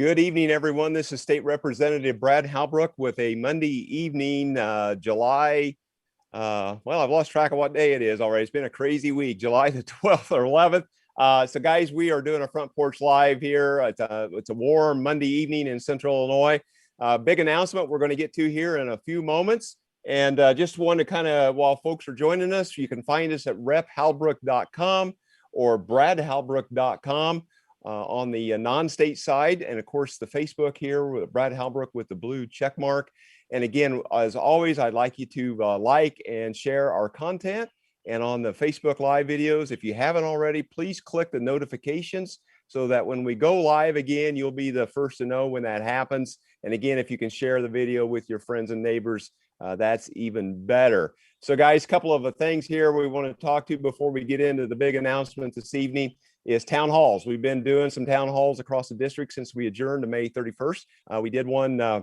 Good evening, everyone. This is State Representative Brad Halbrook with a Monday evening, July. Well, I've lost track of what day it is already. It's been a crazy week, July the 12th or 11th. So, guys, we are doing a Front Porch Live here. It's a warm Monday evening in Central Illinois. Big announcement we're going to get to here in a few moments. And just want to kind of, while folks are joining us, you can find us at rephalbrook.com or bradhalbrook.com. On the non-state side, and of course the Facebook here with Brad Halbrook with the blue check mark. And again, as always, I'd like you to like and share our content. And on the Facebook live videos, if you haven't already, please click the notifications so that when we go live again, you'll be the first to know when that happens. And again, if you can share the video with your friends and neighbors, that's even better. So guys, a couple of things here we want to talk to before we get into the big announcement this evening is town halls. We've been doing some town halls across the district since we adjourned to May 31st. We did one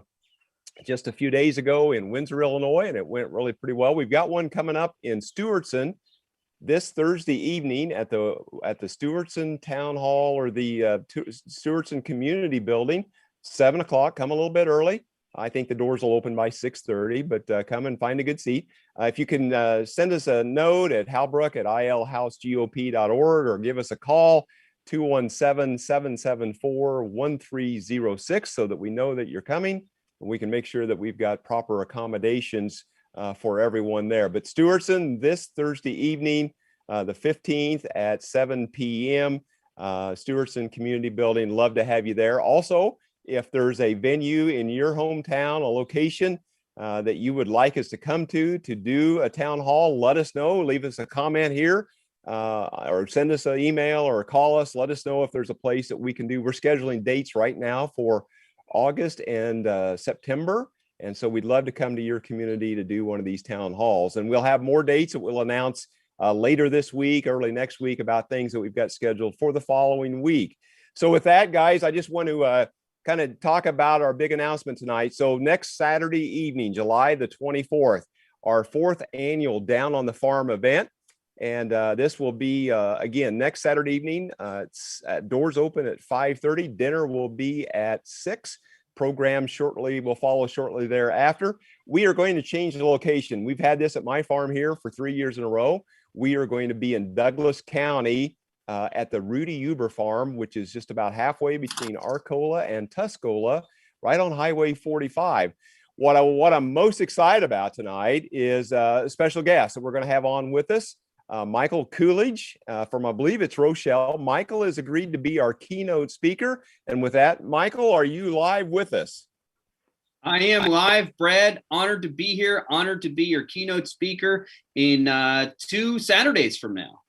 just a few days ago in Windsor, Illinois, and it went really pretty well. We've got one coming up in Stewartson this Thursday evening at the Stewartson Town Hall or the Stewartson Community Building, 7 o'clock. Come a little bit early. I think the doors will open by 6:30, but come and find a good seat. If you can send us a note at halbrook@ilhouseGOP.org or give us a call, 217-774-1306, so that we know that you're coming and we can make sure that we've got proper accommodations for everyone there. But Stewartson this Thursday evening, the 15th at 7 p.m., Stewartson Community Building. Love to have you there. Also, if there's a venue in your hometown, a location that you would like us to come to do a town hall, let us know. Leave us a comment here or send us an email or call us. Let us know if there's a place that we can do. We're scheduling dates right now for August and September. And so we'd love to come to your community to do one of these town halls. And we'll have more dates that we'll announce later this week, early next week, about things that we've got scheduled for the following week. So with that, guys, I just want to kind of talk about our big announcement tonight. So next Saturday evening, July the 24th, our 4th annual Down on the Farm event. And this will be, again, next Saturday evening. It's doors open at 5:30. Dinner will be at 6. Program will follow shortly thereafter. We are going to change the location. We've had this at my farm here for 3 years in a row. We are going to be in Douglas County, at the Rudy Huber farm, which is just about halfway between Arcola and Tuscola, right on Highway 45. What I'm most excited about tonight is a special guest that we're going to have on with us, Michael Coolidge from, I believe it's Rochelle. Michael has agreed to be our keynote speaker. And with that, Michael, are you live with us? I am live, Brad. Honored to be here. Honored to be your keynote speaker in 2 Saturdays from now.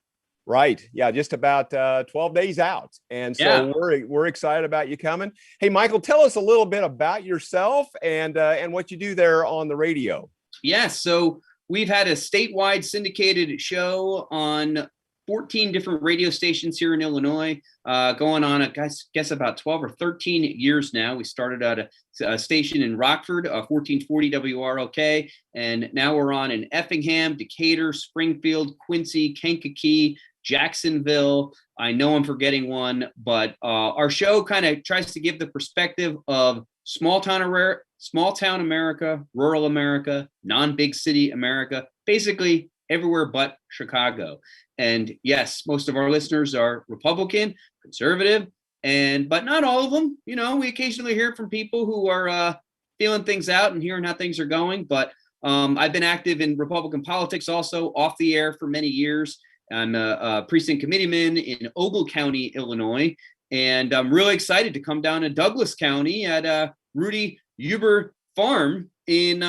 Right. Yeah. Just about 12 days out. And so we're excited about you coming. Hey, Michael, tell us a little bit about yourself and what you do there on the radio. Yes. So we've had a statewide syndicated show on 14 different radio stations here in Illinois, going on, I guess about 12 or 13 years now. We started at a station in Rockford, 1440 WROK, and now we're on in Effingham, Decatur, Springfield, Quincy, Kankakee, Jacksonville. I know I'm forgetting one, but our show kind of tries to give the perspective of small town America, rural America, non-big city America, basically everywhere but Chicago. And yes, most of our listeners are Republican, conservative, but not all of them. You know, we occasionally hear from people who are feeling things out and hearing how things are going. But I've been active in Republican politics also, off the air for many years. I'm a precinct committeeman in Ogle County, Illinois, and I'm really excited to come down to Douglas County at Rudy Huber Farm in,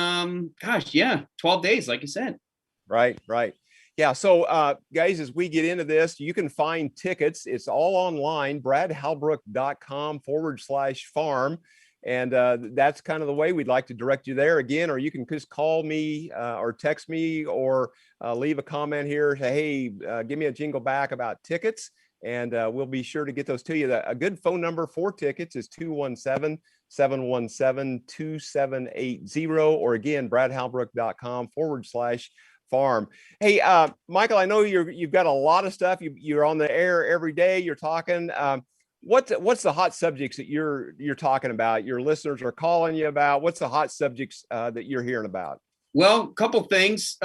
12 days, like you said. Right. Yeah. So, guys, as we get into this, you can find tickets. It's all online, bradhalbrook.com/farm. And that's kind of the way we'd like to direct you there again, or you can just call me or text me or leave a comment here. Say, hey, give me a jingle back about tickets, and we'll be sure to get those to you. A good phone number for tickets is 217-717-2780, or again, bradhalbrook.com/farm. Hey, Michael, I know you've got a lot of stuff. You're on the air every day. You're talking. what's the hot subjects that you're talking about? Your listeners are calling you about. What's the hot subjects that you're hearing about? Well, a couple things.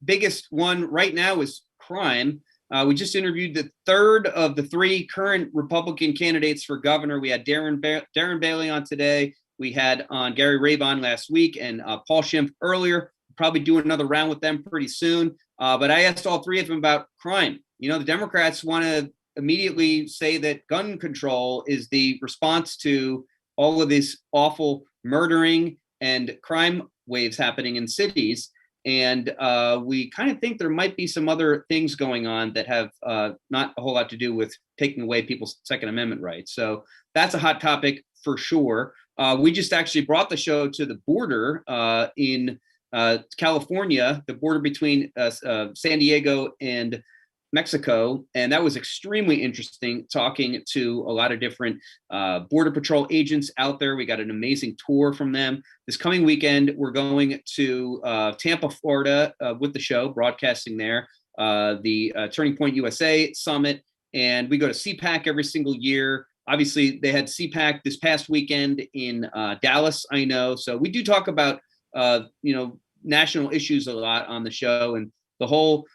Biggest one right now is crime. We just interviewed the third of the three current Republican candidates for governor. We had Darren Bailey on today. We had on Gary Rabon last week, and Paul Schimpf earlier. Probably do another round with them pretty soon. But I asked all three of them about crime. The Democrats want to immediately say that gun control is the response to all of this awful murdering and crime waves happening in cities. And we kind of think there might be some other things going on that have not a whole lot to do with taking away people's Second Amendment rights. So that's a hot topic for sure. We just actually brought the show to the border in California, the border between San Diego and Mexico. And that was extremely interesting, talking to a lot of different Border Patrol agents out there. We got an amazing tour from them. This coming weekend, we're going to Tampa, Florida with the show, broadcasting there, the Turning Point USA Summit. And we go to CPAC every single year. Obviously, they had CPAC this past weekend in Dallas, I know. So we do talk about, national issues a lot on the show, and the whole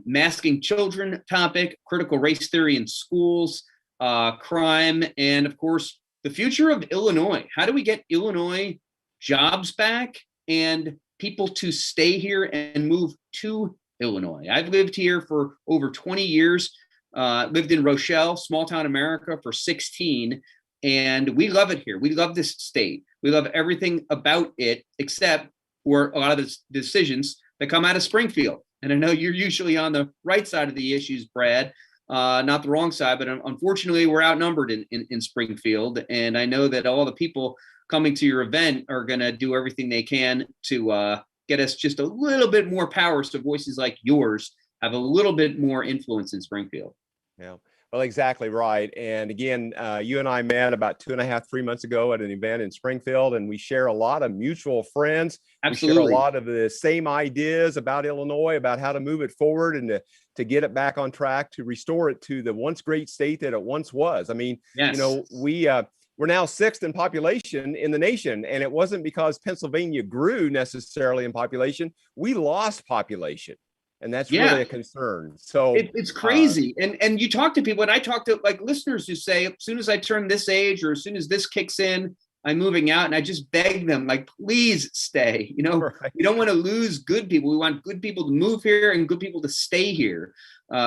masking children topic, critical race theory in schools, crime, and of course, the future of Illinois. How do we get Illinois jobs back and people to stay here and move to Illinois? I've lived here for over 20 years, lived in Rochelle, small town America, for 16, and we love it here. We love this state. We love everything about it, except for a lot of the decisions that come out of Springfield. And I know you're usually on the right side of the issues, Brad, not the wrong side, but unfortunately we're outnumbered in Springfield. And I know that all the people coming to your event are going to do everything they can to get us just a little bit more power, so voices like yours have a little bit more influence in Springfield. Yeah. Well, exactly right. And again, you and I met about 3 months ago at an event in Springfield, and we share a lot of mutual friends. Absolutely. We share a lot of the same ideas about Illinois, about how to move it forward and to get it back on track, to restore it to the once great state that it once was. I mean, yes. We're now sixth in population in the nation, and it wasn't because Pennsylvania grew necessarily in population. We lost population. And that's really a concern. So it's crazy. And you talk to people, and I talk to like listeners who say, as soon as I turn this age or as soon as this kicks in, I'm moving out. And I just beg them, like, please stay. Right. We don't want to lose good people. We want good people to move here and good people to stay here.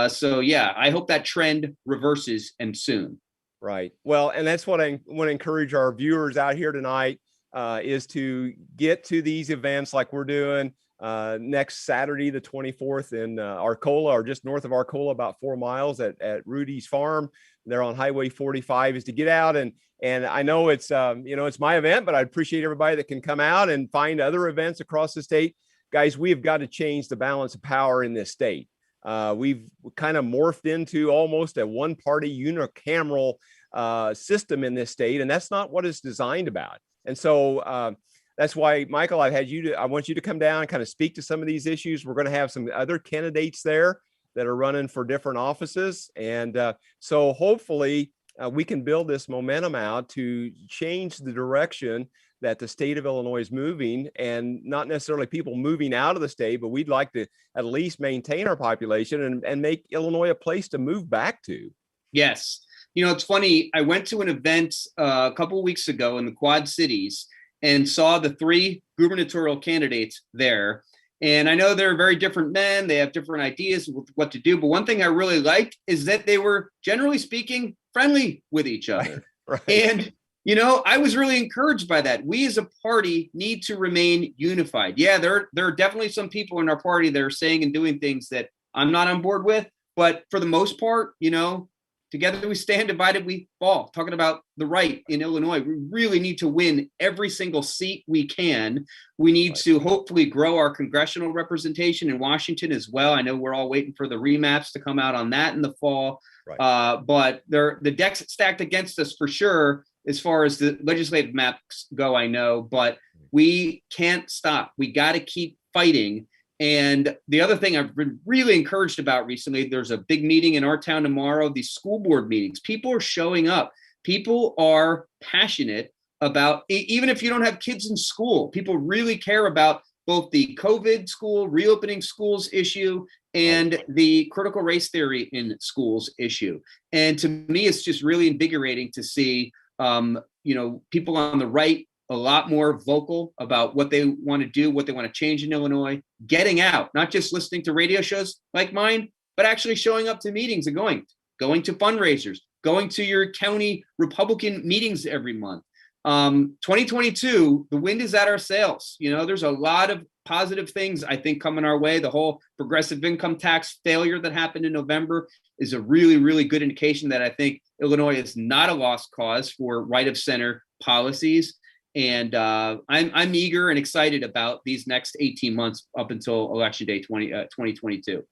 So I hope that trend reverses, and soon. Right. Well, and that's what I want to encourage our viewers out here tonight is to get to these events like we're doing. Next Saturday, the 24th in Arcola, or just north of Arcola, about 4 miles at Rudy's Farm. They're on Highway 45, is to get out. And I know it's, it's my event, but I appreciate everybody that can come out and find other events across the state. Guys, we have got to change the balance of power in this state. We've kind of morphed into almost a one-party unicameral system in this state, and that's not what it's designed about. And so, that's why, Michael, I want you to come down and kind of speak to some of these issues. We're going to have some other candidates there that are running for different offices. And so hopefully we can build this momentum out to change the direction that the state of Illinois is moving, and not necessarily people moving out of the state, but we'd like to at least maintain our population and make Illinois a place to move back to. Yes. It's funny. I went to an event a couple of weeks ago in the Quad Cities and saw the three gubernatorial candidates there. And I know they're very different men. They have different ideas of what to do. But one thing I really liked is that they were, generally speaking, friendly with each other. Right. And, I was really encouraged by that. We as a party need to remain unified. Yeah, there are definitely some people in our party that are saying and doing things that I'm not on board with. But for the most part, together we stand, divided we fall. Talking about the right in Illinois, we really need to win every single seat we can. We need to hopefully grow our congressional representation in Washington as well. I know we're all waiting for the remaps to come out on that in the fall. Right. But the deck's stacked against us for sure as far as the legislative maps go, I know. But we can't stop. We got to keep fighting. And the other thing I've been really encouraged about recently, there's a big meeting in our town tomorrow, these school board meetings. People are showing up. People are passionate about, even if you don't have kids in school, people really care about both the COVID school, reopening schools issue, and the critical race theory in schools issue. And to me, it's just really invigorating to see, people on the right a lot more vocal about what they want to do, what they want to change in Illinois, getting out, not just listening to radio shows like mine, but actually showing up to meetings and going to fundraisers, going to your county Republican meetings every month. 2022, the wind is at our sails. There's a lot of positive things I think coming our way. The whole progressive income tax failure that happened in November is a really, really good indication that I think Illinois is not a lost cause for right of center policies. And I'm eager and excited about these next 18 months up until Election Day 2022.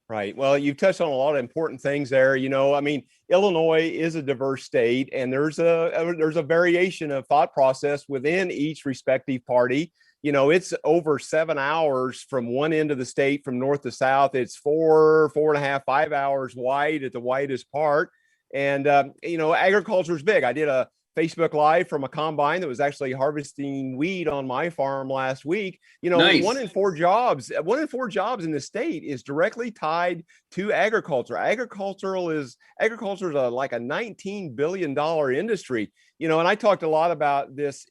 Right. Well, you've touched on a lot of important things there. Illinois is a diverse state, and there's a variation of thought process within each respective party. It's over 7 hours from one end of the state, from north to south. It's 4.5, 5 hours wide at the widest part. And, agriculture is big. I did a Facebook Live from a combine that was actually harvesting wheat on my farm last week. Nice. One in four jobs in the state is directly tied to agriculture. Agriculture is like a $19 billion industry. And I talked a lot about this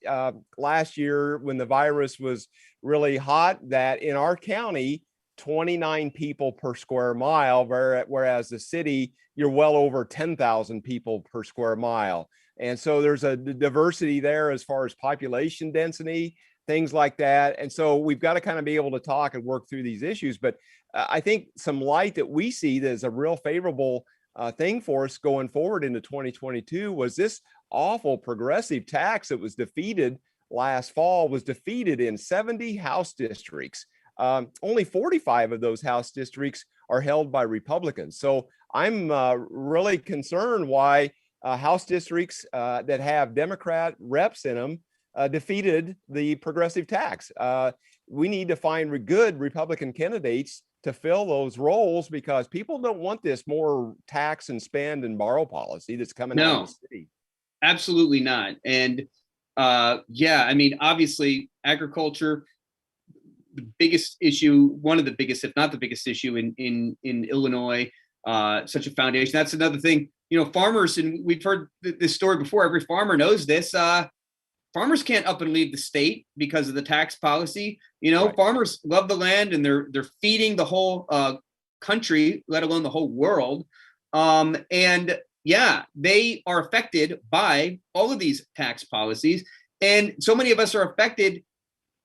last year when the virus was really hot, that in our county, 29 people per square mile, whereas the city, you're well over 10,000 people per square mile. And so there's a diversity there as far as population density, things like that. And so we've got to kind of be able to talk and work through these issues. But I think some light that we see that is a real favorable thing for us going forward into 2022 was this awful progressive tax that was defeated last fall, was defeated in 70 House districts. Only 45 of those House districts are held by Republicans. So I'm really concerned why House districts that have Democrat reps in them defeated the progressive tax. We need to find good Republican candidates to fill those roles, because people don't want this more tax and spend and borrow policy that's coming out of the city. Absolutely not. And obviously agriculture, the biggest issue, one of the biggest, if not the biggest issue in Illinois, such a foundation. That's another thing. Farmers, and we've heard this story before, every farmer knows this, farmers can't up and leave the state because of the tax policy. Right. Farmers love the land, and they're feeding the whole country, let alone the whole world. They are affected by all of these tax policies. And so many of us are affected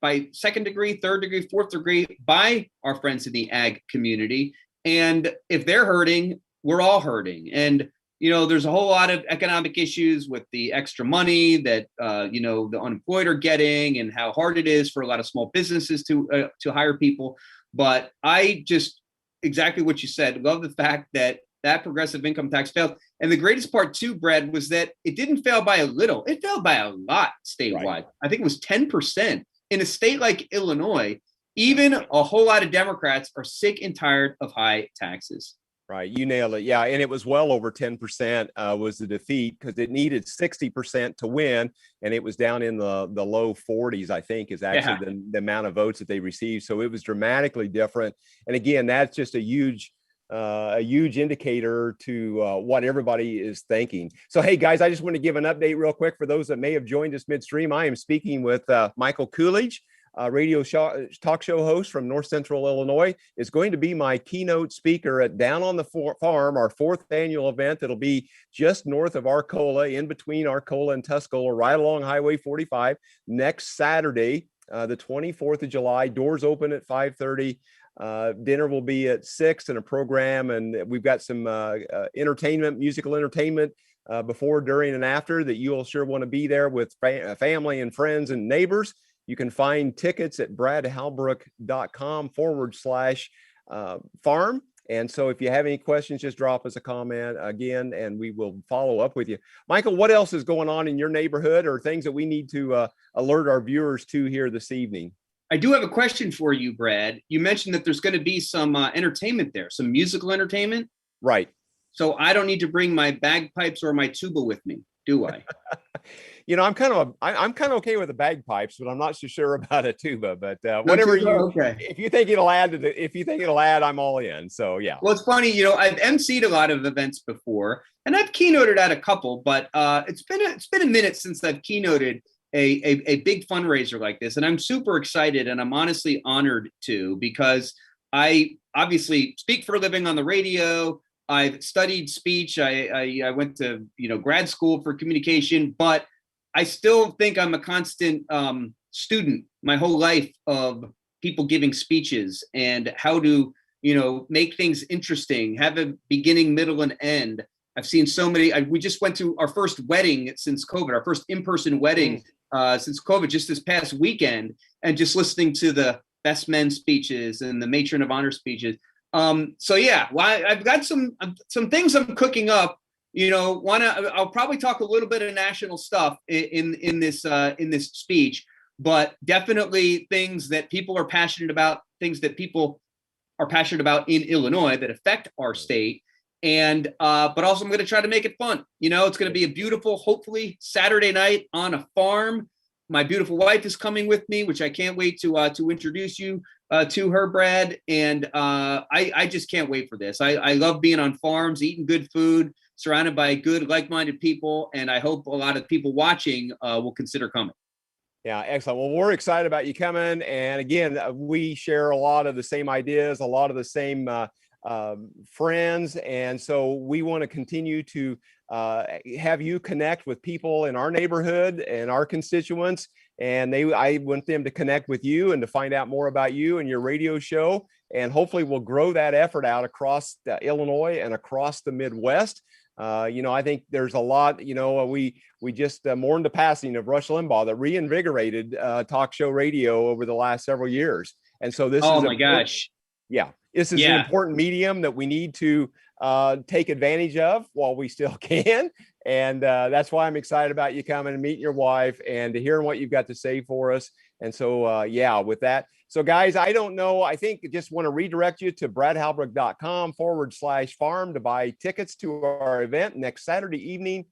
by second degree, third degree, fourth degree by our friends in the ag community. And if they're hurting, we're all hurting. And there's a whole lot of economic issues with the extra money that the unemployed are getting, and how hard it is for a lot of small businesses to hire people. But I just, exactly what you said, love the fact that progressive income tax failed. And the greatest part too, Brad, was that it didn't fail by a little; it failed by a lot statewide. Right. I think it was 10% in a state like Illinois. Even a whole lot of Democrats are sick and tired of high taxes. Right. You nailed it. Yeah. And it was well over 10% was the defeat, because it needed 60% to win. And it was down in the low 40s, I think, is actually the amount of votes that they received. So it was dramatically different. And again, that's just a huge indicator to what everybody is thinking. So, hey, guys, I just want to give an update real quick for those that may have joined us midstream. I am speaking with Michael Coolidge, radio talk show host from North Central Illinois, is going to be my keynote speaker at Down on the Farm, our 4th annual event. That'll be just north of Arcola, in between Arcola and Tuscola, right along Highway 45, next Saturday, the 24th of July. Doors open at 5:30. Dinner will be at 6, and a program, and we've got some musical entertainment before, during, and after that you'll sure want to be there with family and friends and neighbors. You can find tickets at bradhalbrook.com/farm. And so if you have any questions, just drop us a comment again, and we will follow up with you. Michael, what else is going on in your neighborhood, or things that we need to alert our viewers to here this evening? I do have a question for you, Brad. You mentioned that there's going to be some entertainment there, some musical entertainment. Right. So I don't need to bring my bagpipes or my tuba with me, do I? I'm kind of okay with the bagpipes, but I'm not so sure about a tuba. But No whatever tuba? Okay. if you think it'll add, I'm all in. So yeah. Well, it's funny, I've emceed a lot of events before, and I've keynoted at a couple, but it's been a minute since I've keynoted a big fundraiser like this, and I'm super excited, and I'm honestly honored to, because I obviously speak for a living on the radio. I've studied speech. I went to grad school for communication, but I still think I'm a constant student my whole life of people giving speeches and how to make things interesting, have a beginning, middle, and end. I've seen so many. We just went to our first wedding since COVID, our first in-person wedding since COVID, just this past weekend, and just listening to the best men speeches and the matron of honor speeches. So yeah, well, I've got some things I'm cooking up. I'll probably talk a little bit of national stuff in this speech, but definitely things that people are passionate about, things that people are passionate about in Illinois that affect our state. And but also I'm going to try to make it fun. It's going to be a beautiful, hopefully, Saturday night on a farm. My beautiful wife is coming with me, which I can't wait to introduce you to her, Brad. And I just can't wait for this. I love being on farms, eating good food, surrounded by good, like-minded people. And I hope a lot of people watching will consider coming. Yeah, excellent. Well, we're excited about you coming. And again, we share a lot of the same ideas, a lot of the same friends. And so we want to continue to have you connect with people in our neighborhood and our constituents. And I want them to connect with you and to find out more about you and your radio show. And hopefully we'll grow that effort out across Illinois and across the Midwest. I think there's a lot, we just mourned the passing of Rush Limbaugh that reinvigorated talk show radio over the last several years. And so this oh is my gosh. Yeah, this is an important medium that we need to take advantage of while we still can. And that's why I'm excited about you coming and meeting your wife and to hearing what you've got to say for us. And so, with that. So guys, I don't know. I think I just want to redirect you to bradhalbrook.com/farm to buy tickets to our event next Saturday evening,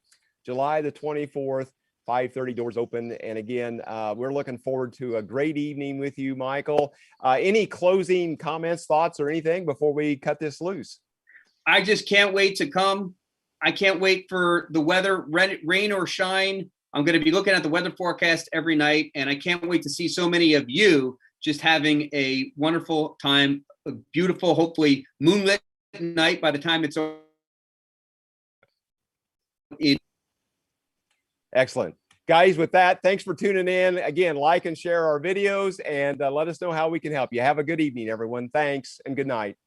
July the 24th, 5:30, doors open. And again, we're looking forward to a great evening with you, Michael. Any closing comments, thoughts, or anything before we cut this loose? I just can't wait to come. I can't wait for the weather, rain or shine. I'm going to be looking at the weather forecast every night, and I can't wait to see so many of you just having a wonderful time, a beautiful, hopefully moonlit night by the time it's over. Excellent. Guys, with that, thanks for tuning in. Again, like and share our videos and let us know how we can help you. Have a good evening, everyone. Thanks and good night.